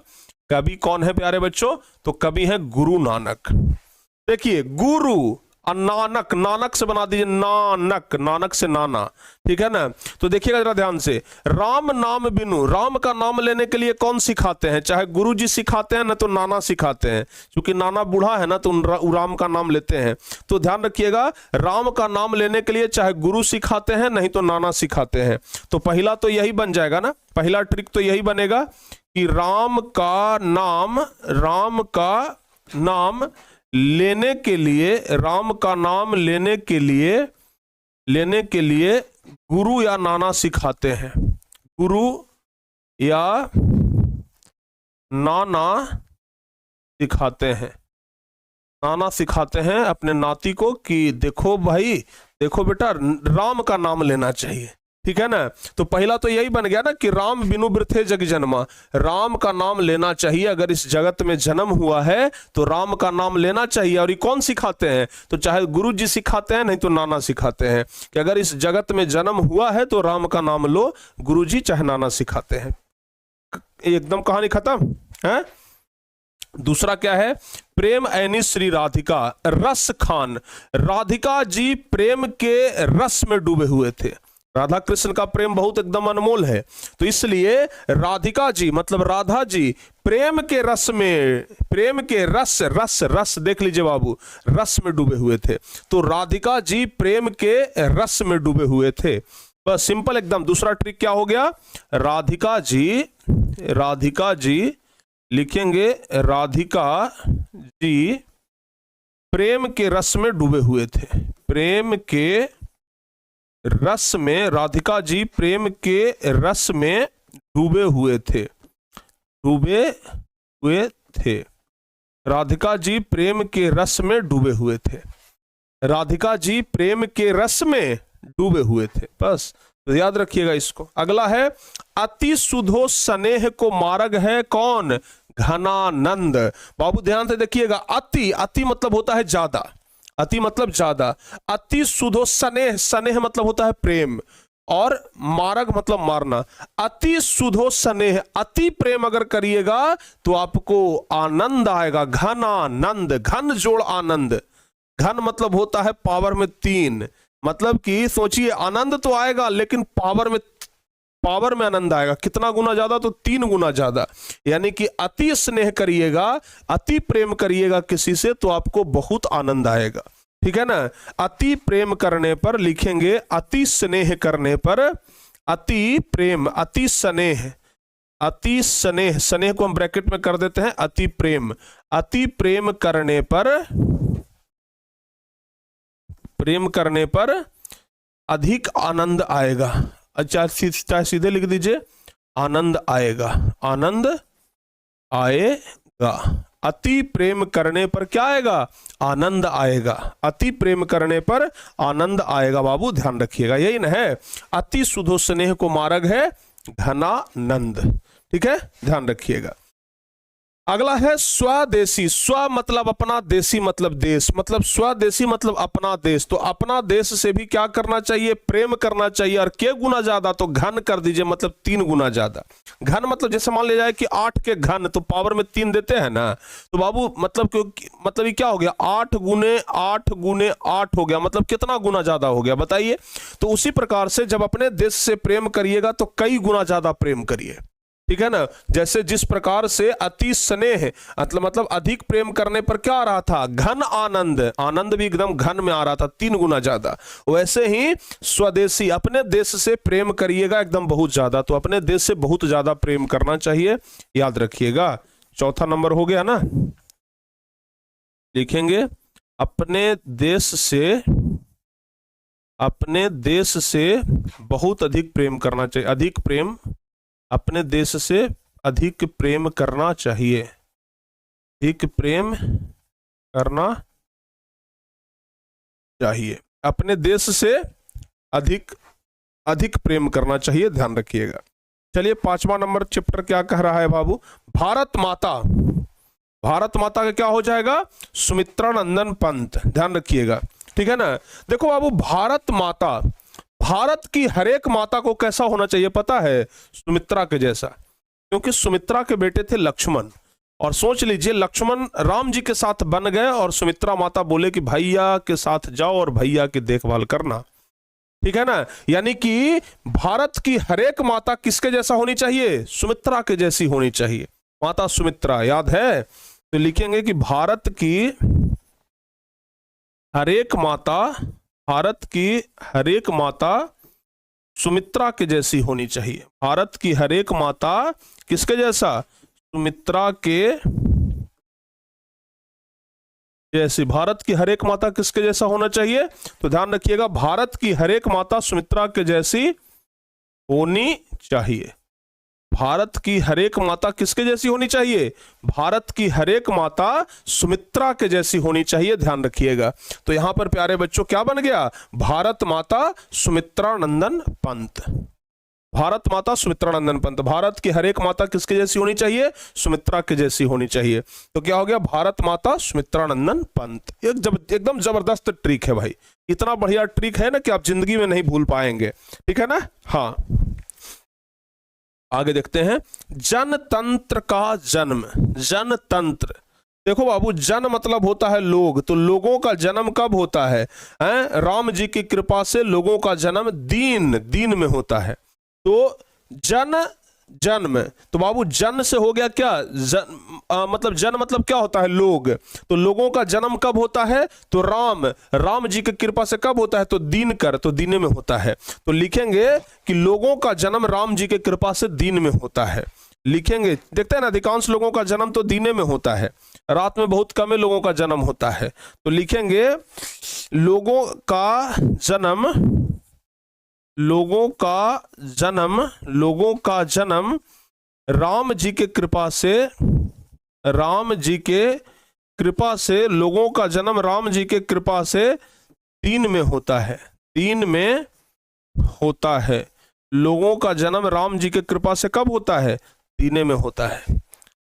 कवि कौन है प्यारे बच्चों, तो कवि है गुरु नानक। देखिए गुरु और नानक, नानक से बना दीजिए नानक, नानक से नाना, ठीक है ना। तो देखिएगा जरा ध्यान से, राम नाम बिनु, राम का नाम लेने के लिए कौन सिखाते हैं, चाहे गुरु जी सिखाते हैं ना तो नाना सिखाते हैं, क्योंकि नाना बूढ़ा है ना तो राम का नाम लेते हैं। तो ध्यान रखिएगा, राम का नाम लेने के लिए चाहे गुरु सिखाते हैं नहीं तो नाना सिखाते हैं। तो पहला तो यही बन जाएगा ना, पहला ट्रिक तो यही बनेगा कि राम का नाम लेने के लिए, राम का नाम लेने के लिए गुरु या नाना सिखाते हैं, गुरु या नाना सिखाते हैं। नाना सिखाते हैं अपने नाती को कि देखो भाई, देखो बेटा राम का नाम लेना चाहिए, ठीक है ना। तो पहला तो यही बन गया ना कि राम बिनु बिरथे जग जन्मा, राम का नाम लेना चाहिए। अगर इस जगत में जन्म हुआ है तो राम का नाम लेना चाहिए। और ये कौन सिखाते हैं, तो चाहे गुरु जी सिखाते हैं नहीं तो नाना सिखाते हैं, कि अगर इस जगत में जन्म हुआ है तो राम का नाम लो, गुरु जी चाहे नाना सिखाते हैं। एकदम कहानी खत्म है। दूसरा क्या है, प्रेम ऐनी श्री राधिका रस खान, राधिका जी प्रेम के रस में डूबे हुए थे। राधा कृष्ण का प्रेम बहुत एकदम अनमोल है, तो इसलिए राधिका जी मतलब राधा जी प्रेम के रस में, प्रेम के रस, रस रस देख लीजिए बाबू, रस में डूबे हुए थे। तो राधिका जी प्रेम के रस में डूबे हुए थे, बस सिंपल एकदम। दूसरा ट्रिक क्या हो गया, राधिका जी लिखेंगे राधिका जी प्रेम के रस में डूबे हुए थे, प्रेम के रस में, राधिका जी प्रेम के रस में डूबे हुए थे, डूबे हुए थे। राधिका जी प्रेम के रस में डूबे हुए थे, राधिका जी प्रेम के रस में डूबे हुए थे, बस तो याद रखिएगा इसको। अगला है अति सुधो स्नेह को मार्ग है कौन, घनानंद। बाबू ध्यान से देखिएगा, अति, अति मतलब होता है ज्यादा, अति मतलब ज्यादा, अति सुधो स्नेह, स्नेह मतलब होता है प्रेम, और मार्ग मतलब मारना। अति सुधो स्नेह, अति प्रेम अगर करिएगा तो आपको आनंद आएगा, घन आनंद, घन जोड़ आनंद। घन मतलब होता है पावर में 3, मतलब कि सोचिए आनंद तो आएगा लेकिन पावर में आनंद आएगा, कितना गुना ज्यादा, तो 3 गुना ज्यादा। यानी कि अति स्नेह करिएगा, अति प्रेम करिएगा किसी से तो आपको बहुत आनंद आएगा, ठीक है ना। अति प्रेम करने पर लिखेंगे अति स्नेह करने पर, अति प्रेम, अति स्नेह, अति स्नेह, स्नेह को हम ब्रैकेट में कर देते हैं, अति प्रेम, अति प्रेम करने पर, प्रेम करने पर अधिक आनंद आएगा। अच्छा सीधे लिख दीजिए आनंद आएगा, आनंद आएगा। अति प्रेम करने पर क्या आएगा, आनंद आएगा, अति प्रेम करने पर आनंद आएगा। बाबू ध्यान रखिएगा, यही ना है, अति सुधो स्नेह को मार्ग है घनानंद, ठीक है, ध्यान रखिएगा। अगला है स्वदेशी। स्व मतलब अपना, देशी मतलब देश, मतलब स्वदेशी मतलब अपना देश। तो अपना देश से भी क्या करना चाहिए, प्रेम करना चाहिए। और के गुना ज्यादा, तो घन कर दीजिए, मतलब 3 गुना ज्यादा। घन मतलब जैसे मान लिया जाए कि 8 के घन, तो पावर में 3 देते हैं ना, तो बाबू मतलब ये क्या हो गया, 8 गुने 8 गुने 8 हो गया, मतलब कितना गुना ज्यादा हो गया बताइए। तो उसी प्रकार से जब अपने देश से प्रेम करिएगा तो कई गुना ज्यादा प्रेम करिए, ठीक है ना। जैसे जिस प्रकार से अति स्नेह मतलब अधिक प्रेम करने पर क्या आ रहा था, घन आनंद, आनंद भी एकदम घन में आ रहा था, 3 गुना ज्यादा। वैसे ही स्वदेशी, अपने देश से प्रेम करिएगा एकदम बहुत ज्यादा। तो अपने देश से बहुत ज्यादा प्रेम करना चाहिए, याद रखिएगा। चौथा नंबर हो गया ना, लिखेंगे अपने देश से बहुत अधिक प्रेम करना चाहिए। अधिक प्रेम, अपने देश से अधिक प्रेम करना चाहिए, अधिक प्रेम करना चाहिए। अपने देश से अधिक प्रेम करना चाहिए, ध्यान रखिएगा। चलिए 5वां नंबर चैप्टर क्या कह रहा है बाबू, भारत माता। भारत माता का क्या हो जाएगा, सुमित्रा नंदन पंत, ध्यान रखिएगा, ठीक है ना। देखो बाबू, भारत माता, भारत की हर एक माता को कैसा होना चाहिए पता है, सुमित्रा के जैसा। क्योंकि सुमित्रा के बेटे थे लक्ष्मण, और सोच लीजिए लक्ष्मण राम जी के साथ बन गए और सुमित्रा माता बोले कि भैया के साथ जाओ और भैया की देखभाल करना, ठीक है ना। यानी कि भारत की हर एक माता किसके जैसा होनी चाहिए, सुमित्रा के जैसी होनी चाहिए, माता सुमित्रा, याद है। तो लिखेंगे कि भारत की हर एक माता, भारत की हर एक माता सुमित्रा के जैसी होनी चाहिए। भारत की हर एक माता किसके जैसा, सुमित्रा के जैसी। भारत की हर एक माता किसके जैसा होना चाहिए, तो ध्यान रखिएगा, भारत की हर एक माता सुमित्रा के जैसी होनी चाहिए। भारत की हर एक माता किसके जैसी होनी चाहिए, भारत की हर एक माता सुमित्रा के जैसी होनी चाहिए, ध्यान रखिएगा। तो यहां पर प्यारे बच्चों क्या बन गया, भारत माता सुमित्रा नंदन पंत। भारत माता सुमित्रा नंदन पंत, भारत की हर एक माता किसके जैसी होनी चाहिए, सुमित्रा के जैसी होनी चाहिए। तो क्या हो गया, भारत माता सुमित्रा नंदन पंत। एकदम जबरदस्त ट्रिक है भाई, इतना बढ़िया ट्रिक है ना कि आप जिंदगी में नहीं भूल पाएंगे, ठीक है ना। हाँ, आगे देखते हैं, जनतंत्र का जन्म। जनतंत्र, देखो बाबू, जन मतलब होता है लोग, तो लोगों का जन्म कब होता है, राम जी की कृपा से लोगों का जन्म दीन में होता है। तो जन्म, तो बाबू जन से हो गया क्या, जन मतलब क्या होता है, लोग। तो लोगों का जन्म कब होता है, तो राम जी की कृपा से कब होता है, तो तो दीन में होता है। तो लिखेंगे कि लोगों का जन्म राम जी की कृपा से दीन में होता है। लिखेंगे, देखते हैं ना, अधिकांश लोगों का जन्म तो दीने में होता है, रात में बहुत कम लोगों का जन्म होता है। तो लिखेंगे लोगों का जन्म राम जी के कृपा से लोगों का जन्म राम जी के कृपा से दीन में होता है, दीन में होता है। लोगों का जन्म राम जी के कृपा से कब होता है, दीने में होता है।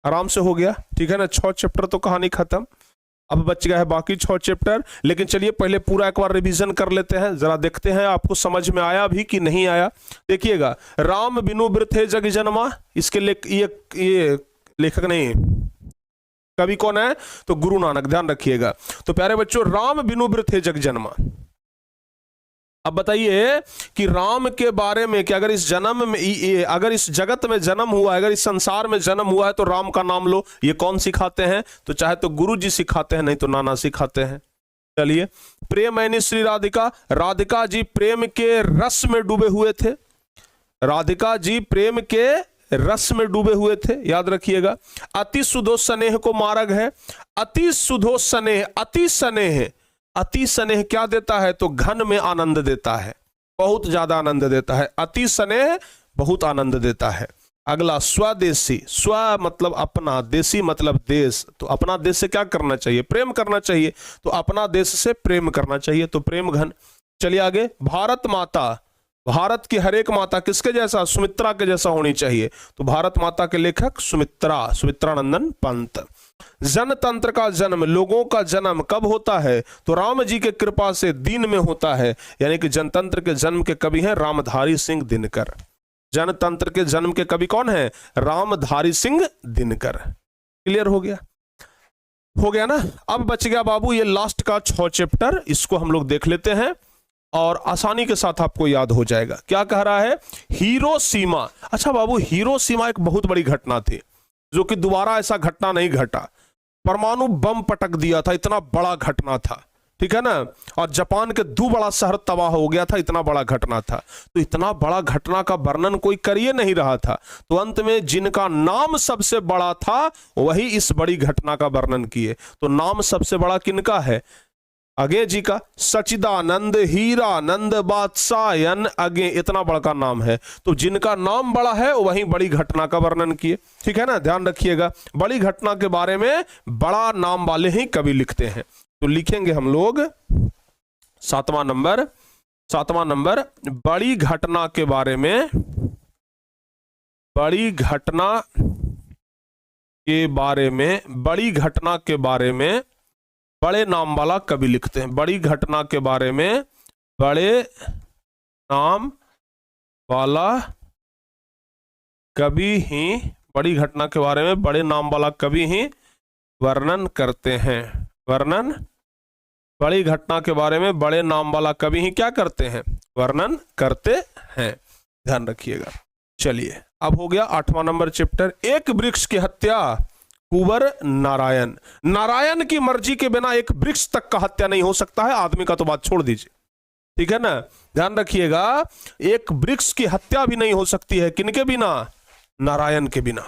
आराम से हो गया, ठीक है ना। 6 चैप्टर तो कहानी खत्म, अब बच गया है बाकी 6 चैप्टर। लेकिन चलिए पहले पूरा एक बार रिवीजन कर लेते हैं, जरा देखते हैं आपको समझ में आया भी कि नहीं आया। देखिएगा, राम बिनु वृथे जग जन्मा, इसके ये लेखक नहीं, कवि कौन है, तो गुरु नानक, ध्यान रखिएगा। तो प्यारे बच्चों, राम बिनु वृथे जग जन्मा। अब बताइए कि राम के बारे में कि अगर इस जगत में जन्म हुआ है, अगर इस संसार में जन्म हुआ है, तो राम का नाम लो। ये कौन सिखाते हैं, तो चाहे तो गुरु जी सिखाते हैं, नहीं तो नाना सिखाते हैं। चलिए, प्रेम ऐनी श्री राधिका जी प्रेम के रस में डूबे हुए थे। राधिका जी प्रेम के रस में डूबे हुए थे, याद रखिएगा। अति सुधो स्नेह को मार्ग है। अति सुधो स्नेह, अति स्नेह क्या देता है, तो घन में आनंद देता है, बहुत ज्यादा आनंद देता है। अति स्नेह बहुत आनंद देता है। अगला स्वदेशी, स्व मतलब अपना, देशी मतलब देश। तो अपना देश से क्या करना चाहिए, प्रेम करना चाहिए। तो अपना देश से प्रेम करना चाहिए, तो प्रेम घन। चलिए आगे, भारत माता, भारत की हर एक माता किसके जैसा, सुमित्रा के जैसा होनी चाहिए। तो भारत माता के लेखक सुमित्रानंदन पंत। जनतंत्र का जन्म, लोगों का जन्म कब होता है, तो राम जी के कृपा से दिन में होता है, यानी कि जनतंत्र के जन्म के कवि हैं रामधारी सिंह दिनकर। जनतंत्र के जन्म के कवि कौन है, रामधारी सिंह दिनकर। क्लियर हो गया, हो गया ना। अब बच गया बाबू ये लास्ट का 6 चैप्टर, इसको हम लोग देख लेते हैं और आसानी के साथ आपको याद हो जाएगा। क्या कह रहा है, हिरोशिमा। अच्छा बाबू, हिरोशिमा एक बहुत बड़ी घटना थी जो कि दोबारा ऐसा घटना नहीं घटा। परमाणु बम पटक दिया था, इतना बड़ा घटना था, ठीक है ना। और जापान के 2 बड़ा शहर तबाह हो गया था, इतना बड़ा घटना था। तो इतना बड़ा घटना का वर्णन कोई कर ही नहीं रहा था, तो अंत में जिनका नाम सबसे बड़ा था वही इस बड़ी घटना का वर्णन किए। तो नाम सबसे बड़ा किनका है, अगे जी का। सचिदानंद हीरानंद बादशायन अगे, इतना बड़ा नाम है। तो जिनका नाम बड़ा है वही बड़ी घटना का वर्णन किए, ठीक है ना। ध्यान रखिएगा, बड़ी घटना के बारे में बड़ा नाम वाले ही कवि लिखते हैं। तो लिखेंगे हम लोग 7वां नंबर बड़ी घटना के बारे में, बड़ी घटना के बारे में, बड़ी घटना के बारे में बड़े नाम वाला कवि लिखते हैं। बड़ी घटना के बारे में बड़े नाम वाला कवि ही, बड़ी घटना के बारे में बड़े नाम वाला कवि ही वर्णन करते हैं। वर्णन, बड़ी घटना के बारे में बड़े नाम वाला कवि ही क्या करते हैं, वर्णन करते हैं। ध्यान रखिएगा। चलिए अब हो गया 8वां नंबर चैप्टर, एक वृक्ष की हत्या, कुंवर नारायण। नारायण की मर्जी के बिना एक वृक्ष तक का हत्या नहीं हो सकता है, आदमी का तो बात छोड़ दीजिए, ठीक है ना। ध्यान रखिएगा, एक वृक्ष की हत्या भी नहीं हो सकती है, किनके बिना, नारायण के बिना।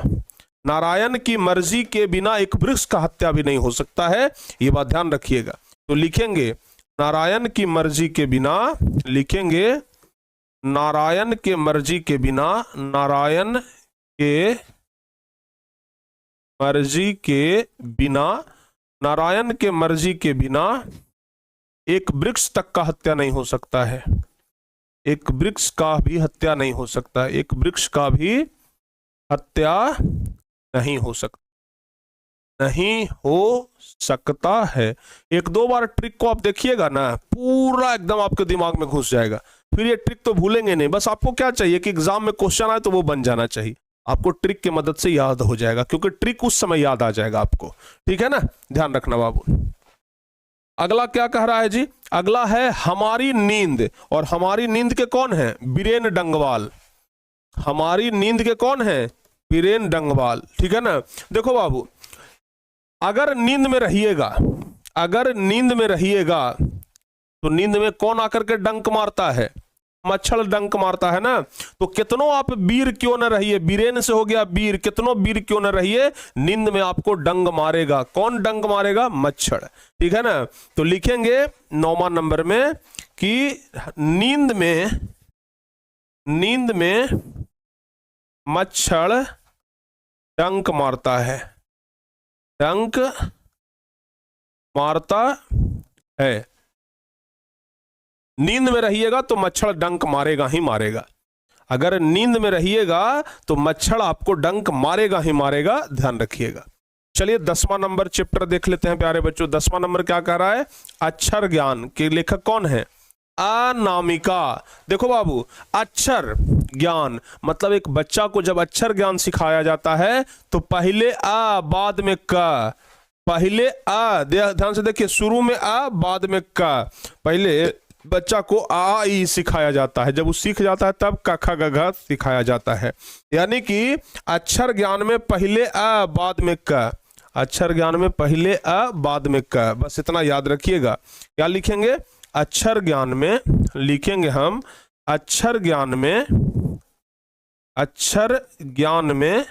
नारायण की मर्जी के बिना एक वृक्ष का हत्या भी नहीं हो सकता है, ये बात ध्यान रखिएगा। तो लिखेंगे नारायण की मर्जी के बिना, लिखेंगे नारायण के मर्जी के बिना, नारायण के मर्जी के बिना, नारायण के मर्जी के बिना एक वृक्ष तक का हत्या नहीं हो सकता है। एक वृक्ष का भी हत्या नहीं हो सकता, एक वृक्ष का भी हत्या नहीं हो सकता, नहीं हो सकता है। 1-2 बार ट्रिक को आप देखिएगा ना, पूरा एकदम आपके दिमाग में घुस जाएगा। फिर ये ट्रिक तो भूलेंगे नहीं, बस आपको क्या चाहिए कि एग्जाम में क्वेश्चन आए तो वो बन जाना चाहिए, आपको ट्रिक की मदद से याद हो जाएगा, क्योंकि ट्रिक उस समय याद आ जाएगा आपको, ठीक है ना। ध्यान रखना बाबू। अगला क्या कह रहा है जी, अगला है हमारी नींद। और हमारी नींद के कौन है, बीरेन डंगवाल। हमारी नींद के कौन है, बीरेन डंगवाल, ठीक है ना। देखो बाबू, अगर नींद में रहिएगा, अगर नींद में रहिएगा तो नींद में कौन आकर के डंक मारता है, मच्छर डंक मारता है ना। तो कितनों आप वीर क्यों न रहिए, बीरेन से हो गया वीर, कितनों वीर क्यों न रहिए, नींद में आपको डंग मारेगा। कौन डंग मारेगा, मच्छर, ठीक है ना। तो लिखेंगे 9वां नंबर में कि नींद में मच्छर डंक मारता है, डंक मारता है। नींद में रहिएगा तो मच्छर डंक मारेगा ही मारेगा। अगर नींद में रहिएगा तो मच्छर आपको डंक मारेगा ही मारेगा, ध्यान रखिएगा। चलिए 10वां नंबर चैप्टर देख लेते हैं प्यारे बच्चों। 10वां नंबर क्या कह रहा है, अक्षर ज्ञान के लेखक कौन है, अनामिका। देखो बाबू, अक्षर ज्ञान मतलब एक बच्चा को जब अक्षर ज्ञान सिखाया जाता है तो पहले अ बाद में क, पहले अ, ध्यान से देखिए, शुरू में अ बाद में क। पहले बच्चा को आ ई सिखाया जाता है, जब वो सीख जाता है तब क ख ग घ सिखाया जाता है। यानी कि अक्षर ज्ञान में पहले अ बाद में क, अक्षर ज्ञान में पहले अ बाद में क, बस इतना याद रखिएगा। क्या लिखेंगे, अक्षर ज्ञान में लिखेंगे हम, अक्षर ज्ञान में, अक्षर ज्ञान में,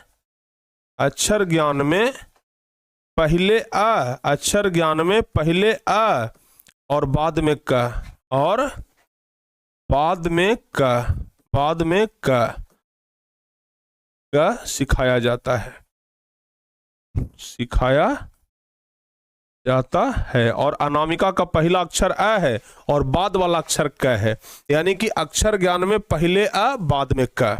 अक्षर ज्ञान में पहले अ, अक्षर ज्ञान में पहले अ और बाद में क, और बाद में क, बाद में क सिखाया जाता है, सिखाया जाता है। और अनामिका का पहला अक्षर अ है और बाद वाला अक्षर क है, यानी कि अक्षर ज्ञान में पहले अ बाद में क।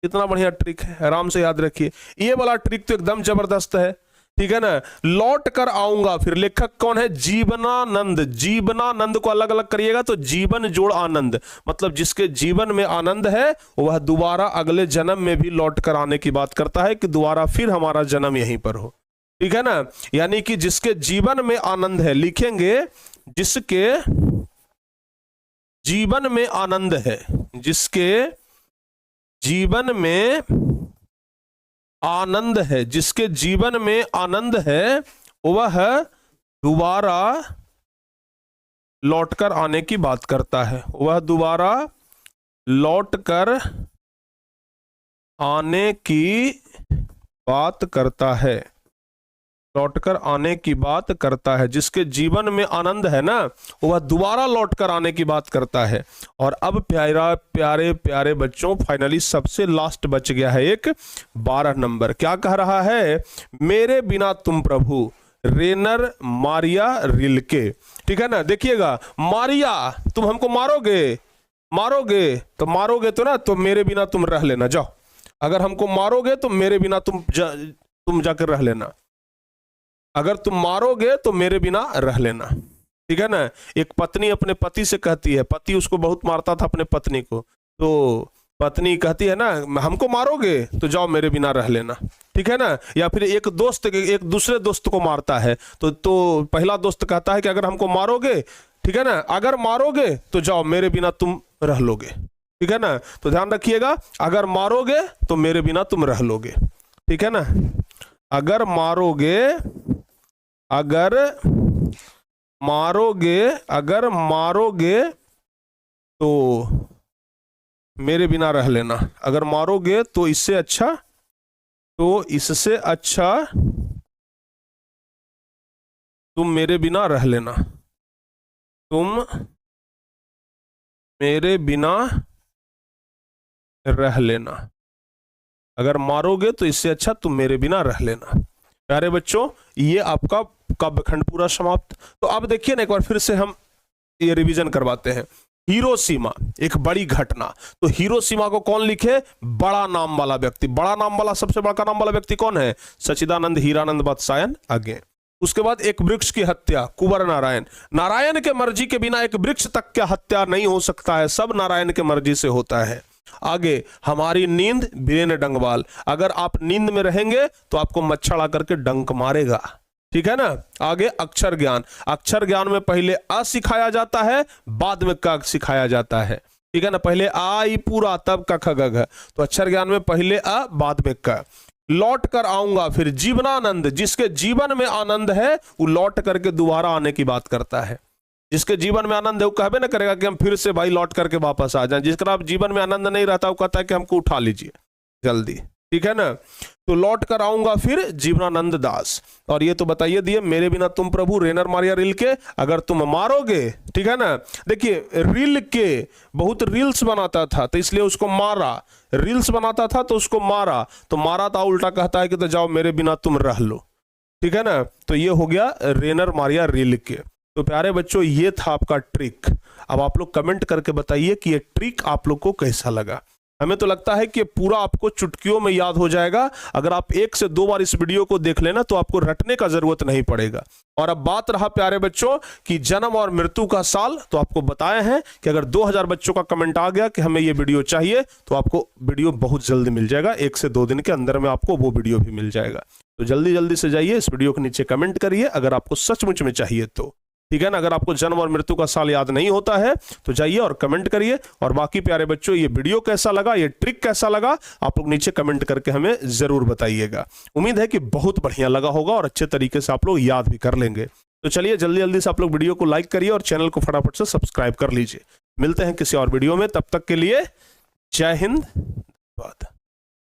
कितना बढ़िया ट्रिक है, आराम से याद रखिए। ये वाला ट्रिक तो एकदम जबरदस्त है, ठीक है ना। लौट कर आऊंगा, फिर लेखक कौन है? जीवनानंद। जीवनानंद को अलग अलग करिएगा तो जीवन जोड़ आनंद, मतलब जिसके जीवन में आनंद है वह दोबारा अगले जन्म में भी लौट कर आने की बात करता है कि दोबारा फिर हमारा जन्म यहीं पर हो, ठीक है ना। यानी कि जिसके जीवन में आनंद है, लिखेंगे जिसके जीवन में आनंद है, जिसके जीवन में आनंद है, जिसके जीवन में आनंद है वह दोबारा लौटकर आने की बात करता है, वह दोबारा लौटकर आने की बात करता है, लौटकर आने की बात करता है। जिसके जीवन में आनंद है ना वह दोबारा लौटकर आने की बात करता है। और अब प्यारे प्यारे बच्चों, फाइनली सबसे लास्ट बच गया है एक 12 नंबर। क्या कह रहा है? मेरे बिना तुम प्रभु, रेनर मारिया रिल्के, ठीक है ना। देखिएगा, मारिया तुम हमको मारोगे, मारोगे तो ना, तो मेरे बिना तुम रह लेना, जाओ। अगर हमको मारोगे तो मेरे बिना तुम जाकर रह लेना, अगर तुम मारोगे तो मेरे बिना रह लेना, ठीक है ना। एक पत्नी अपने पति से कहती है, पति उसको बहुत मारता था अपने पत्नी को, तो पत्नी कहती है ना, हमको मारोगे तो जाओ मेरे बिना रह लेना, ठीक है ना। या फिर एक दोस्त एक दूसरे दोस्त को मारता है तो पहला दोस्त कहता है कि अगर हमको मारोगे, ठीक है ना, अगर मारोगे तो जाओ मेरे बिना तुम रह लोगे, ठीक है ना। तो ध्यान रखिएगा, अगर मारोगे तो मेरे बिना तुम रह लोगे, ठीक है ना। अगर मारोगे तो मेरे बिना रह लेना, अगर मारोगे तो इससे अच्छा तुम मेरे बिना रह लेना, तुम मेरे बिना रह लेना, अगर मारोगे तो इससे अच्छा तुम मेरे बिना रह लेना। प्यारे बच्चों, ये आपका काव्यखंड पूरा समाप्त। तो अब देखिए ना, एक बार फिर से हम ये रिवीजन करवाते हैं। हिरोशिमा एक बड़ी घटना, तो हिरोशिमा को कौन लिखे? बड़ा नाम वाला व्यक्ति। बड़ा नाम वाला, सबसे बड़ा नाम वाला व्यक्ति कौन है? सच्चिदानंद हीरानंद वात्सायन आगे। उसके बाद एक वृक्ष की हत्या, कुंवर नारायण। नारायण के मर्जी के बिना एक वृक्ष तक की हत्या नहीं हो सकता है, सब नारायण के मर्जी से होता है। आगे हमारी नींद, वीरेंद्र डंगवाल। अगर आप नींद में रहेंगे तो आपको मच्छर आकर के डंक मारेगा, ठीक है ना। आगे अक्षर ज्ञान, अक्षर ज्ञान में पहले अ सिखाया जाता है, बाद में क सिखाया जाता है, ठीक है ना। पहले आ ई पूरा, तब क ख ग घ। तो अक्षर ज्ञान में पहले अ बाद में क। लौट कर आऊंगा, फिर जीवनानंद, जिसके जीवन में आनंद है वो लौट करके दोबारा आने की बात करता है। जिसके जीवन में आनंद है वो कहबे ना करेगा कि हम फिर से भाई लौट करके वापस आ जाएं। जिसका आप जीवन में आनंद नहीं रहता वो कहता है कि हमको उठा लीजिए जल्दी, ठीक है ना। तो लौट कर आऊंगा फिर जीवनानंद दास। और ये तो बताइए दिए, मेरे बिना तुम प्रभु, रेनर मारिया रिल्के। अगर तुम मारोगे, ठीक है ना। देखिए रिल्के बहुत रील्स बनाता था तो इसलिए उसको मारा, रील्स बनाता था तो उसको मारा, तो मारा था उल्टा कहता है कि तो जाओ मेरे बिना तुम रह लो, ठीक है ना। तो ये हो गया रेनर मारिया रिल्के। तो प्यारे बच्चों, ये था आपका ट्रिक। अब आप लोग कमेंट करके बताइए कि ये ट्रिक आप लोग को कैसा लगा। हमें तो लगता है कि पूरा आपको चुटकियों में याद हो जाएगा। अगर आप 1 से 2 बार इस वीडियो को देख लेना तो आपको रटने का जरूरत नहीं पड़ेगा। और अब बात रहा प्यारे बच्चों कि जन्म और मृत्यु का साल, तो आपको बताए हैं कि अगर 2000 बच्चों का कमेंट आ गया कि हमें ये वीडियो चाहिए तो आपको वीडियो बहुत जल्दी मिल जाएगा। 1 से 2 दिन के अंदर में आपको वो वीडियो भी मिल जाएगा। तो जल्दी जल्दी से जाइए, इस वीडियो के नीचे कमेंट करिए अगर आपको सचमुच में चाहिए तो, ठीक है ना। अगर आपको जन्म और मृत्यु का साल याद नहीं होता है तो जाइए और कमेंट करिए। और बाकी प्यारे बच्चों, ये वीडियो कैसा लगा, ये ट्रिक कैसा लगा, आप लोग नीचे कमेंट करके हमें जरूर बताइएगा। उम्मीद है कि बहुत बढ़िया लगा होगा और अच्छे तरीके से आप लोग याद भी कर लेंगे। तो चलिए जल्दी जल्दी से आप लोग वीडियो को लाइक करिए और चैनल को फटाफट से सब्सक्राइब कर लीजिए। मिलते हैं किसी और वीडियो में, तब तक के लिए जय हिंद, धन्यवाद।